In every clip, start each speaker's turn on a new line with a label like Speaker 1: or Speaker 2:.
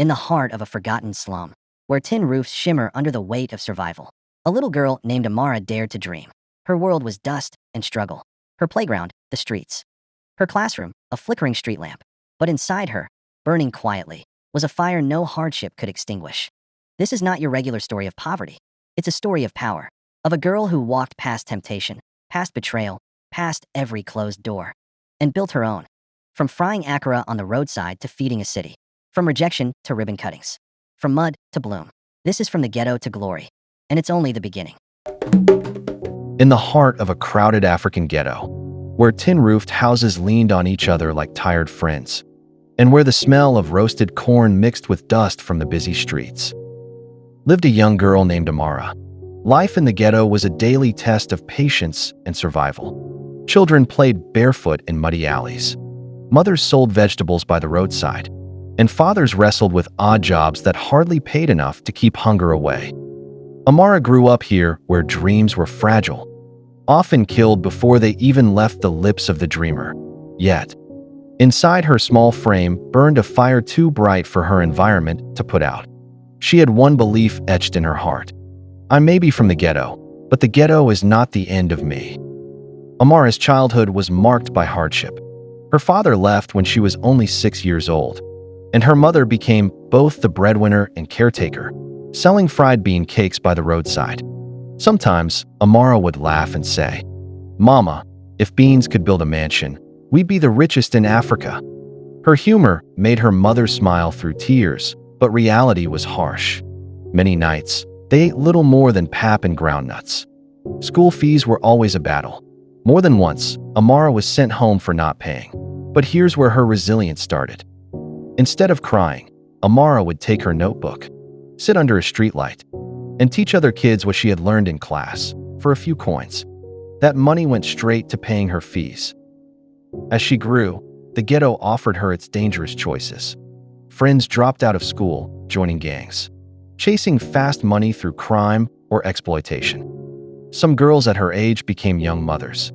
Speaker 1: in the heart of a forgotten slum, where tin roofs shimmer under the weight of survival. A little girl named Amara dared to dream. Her world was dust and struggle. Her playground, the streets. Her classroom, a flickering street lamp. But inside her, burning quietly, was a fire no hardship could extinguish. This is not your regular story of poverty. It's a story of power, of a girl who walked past temptation, past betrayal, past every closed door, and built her own. From frying Akara on the roadside to feeding a city. From rejection to ribbon cuttings. From mud to bloom. This is from the ghetto to glory. And it's only the beginning.
Speaker 2: In the heart of a crowded African ghetto, where tin-roofed houses leaned on each other like tired friends, and where the smell of roasted corn mixed with dust from the busy streets, lived a young girl named Amara. Life in the ghetto was a daily test of patience and survival. Children played barefoot in muddy alleys. Mothers sold vegetables by the roadside, and fathers wrestled with odd jobs that hardly paid enough to keep hunger away. Amara grew up here where dreams were fragile, often killed before they even left the lips of the dreamer. Yet, inside her small frame burned a fire too bright for her environment to put out. She had one belief etched in her heart. I may be from the ghetto, but the ghetto is not the end of me. Amara's childhood was marked by hardship. Her father left when she was only 6 years old, and her mother became both the breadwinner and caretaker, selling fried bean cakes by the roadside. Sometimes, Amara would laugh and say, "Mama, if beans could build a mansion, we'd be the richest in Africa." Her humor made her mother smile through tears, but reality was harsh. Many nights, they ate little more than pap and groundnuts. School fees were always a battle. More than once, Amara was sent home for not paying. But here's where her resilience started. Instead of crying, Amara would take her notebook, sit under a streetlight, and teach other kids what she had learned in class for a few coins. That money went straight to paying her fees. As she grew, the ghetto offered her its dangerous choices. Friends dropped out of school, joining gangs, chasing fast money through crime or exploitation. Some girls at her age became young mothers,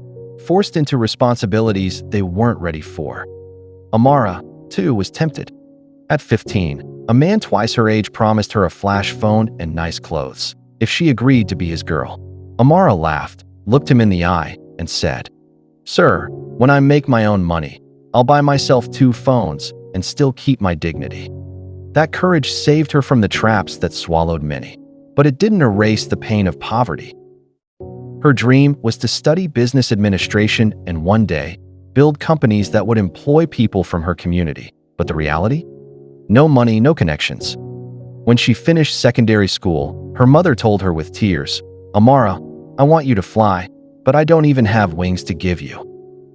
Speaker 2: forced into responsibilities they weren't ready for. Amara, too, was tempted. At 15, a man twice her age promised her a flash phone and nice clothes if she agreed to be his girl. Amara laughed, looked him in the eye, and said, "Sir, when I make my own money, I'll buy myself 2 phones and still keep my dignity." That courage saved her from the traps that swallowed many, but it didn't erase the pain of poverty. Her dream was to study business administration and one day build companies that would employ people from her community. But the reality? No money, no connections. When she finished secondary school, her mother told her with tears, "Amara, I want you to fly, but I don't even have wings to give you."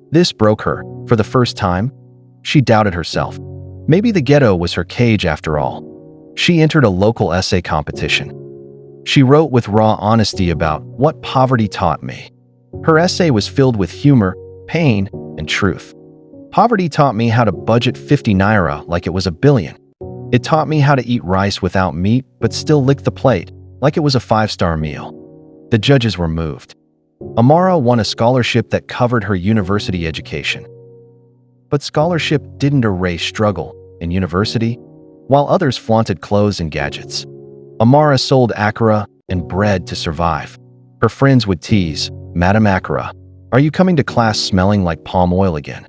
Speaker 2: This broke her. For the first time, she doubted herself. Maybe the ghetto was her cage after all. She entered a local essay competition. She wrote with raw honesty about what poverty taught me. Her essay was filled with humor, pain, and truth. Poverty taught me how to budget 50 naira like it was a billion. It taught me how to eat rice without meat but still lick the plate like it was a 5-star meal. The judges were moved. Amara won a scholarship that covered her university education. But scholarship didn't erase struggle in university, while others flaunted clothes and gadgets. Amara sold Akara and bread to survive. Her friends would tease, "Madam Akara, are you coming to class smelling like palm oil again?"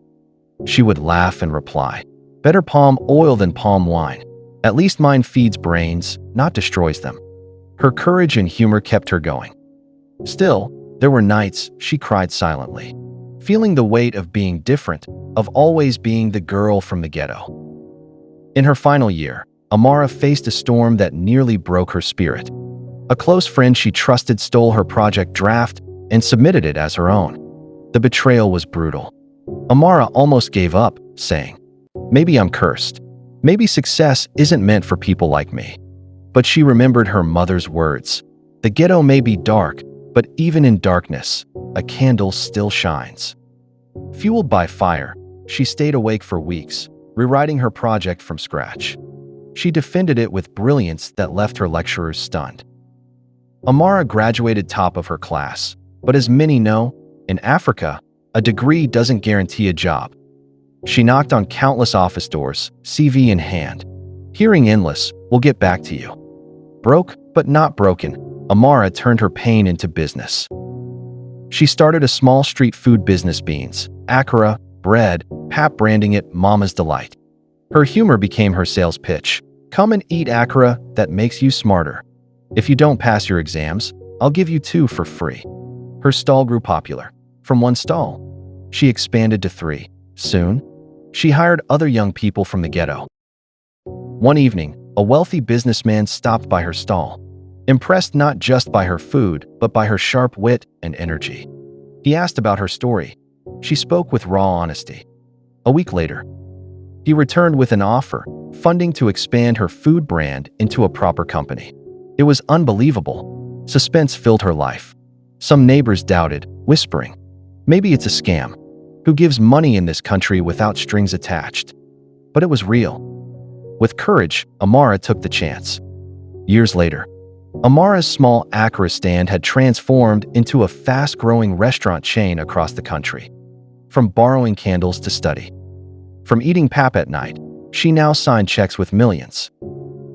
Speaker 2: She would laugh and reply, "Better palm oil than palm wine. At least mine feeds brains, not destroys them." Her courage and humor kept her going. Still, there were nights she cried silently, feeling the weight of being different, of always being the girl from the ghetto. In her final year, Amara faced a storm that nearly broke her spirit. A close friend she trusted stole her project draft and submitted it as her own. The betrayal was brutal. Amara almost gave up, saying, "Maybe I'm cursed. Maybe success isn't meant for people like me." But she remembered her mother's words. The ghetto may be dark, but even in darkness, a candle still shines. Fueled by fire, she stayed awake for weeks, rewriting her project from scratch. She defended it with brilliance that left her lecturers stunned. Amara graduated top of her class, but as many know, in Africa, a degree doesn't guarantee a job. She knocked on countless office doors, CV in hand, Hearing endless, we'll get back to you. Broke, but not broken, Amara turned her pain into business. She started a small street food business, beans, akara, bread, pap, branding it Mama's Delight. Her humor became her sales pitch. Come and eat akara that makes you smarter. If you don't pass your exams, I'll give you 2 for free. Her stall grew popular. From 1 stall, she expanded to 3. Soon, she hired other young people from the ghetto. One evening, a wealthy businessman stopped by her stall, impressed not just by her food, but by her sharp wit and energy. He asked about her story. She spoke with raw honesty. A week later, he returned with an offer, funding to expand her food brand into a proper company. It was unbelievable. Suspense filled her life. Some neighbors doubted, whispering, maybe it's a scam. Who gives money in this country without strings attached? But it was real. With courage, Amara took the chance. Years later, Amara's small akara stand had transformed into a fast-growing restaurant chain across the country. From borrowing candles to study, from eating pap at night, she now signed checks with millions.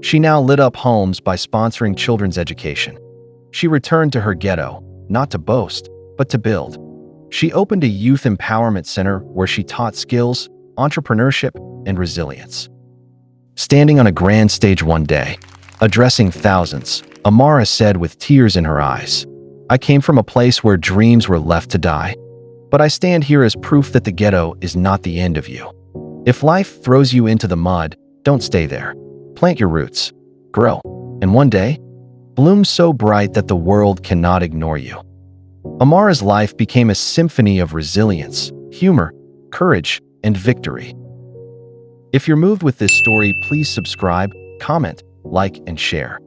Speaker 2: She now lit up homes by sponsoring children's education. She returned to her ghetto, not to boast, but to build. She opened a youth empowerment center where she taught skills, entrepreneurship, and resilience. Standing on a grand stage one day, addressing thousands, Amara said with tears in her eyes, I came from a place where dreams were left to die, but I stand here as proof that the ghetto is not the end of you. If life throws you into the mud, don't stay there. Plant your roots, grow, and one day, bloom so bright that the world cannot ignore you. Amara's life became a symphony of resilience, humor, courage, and victory. If you're moved with this story, please subscribe, comment, like, and share.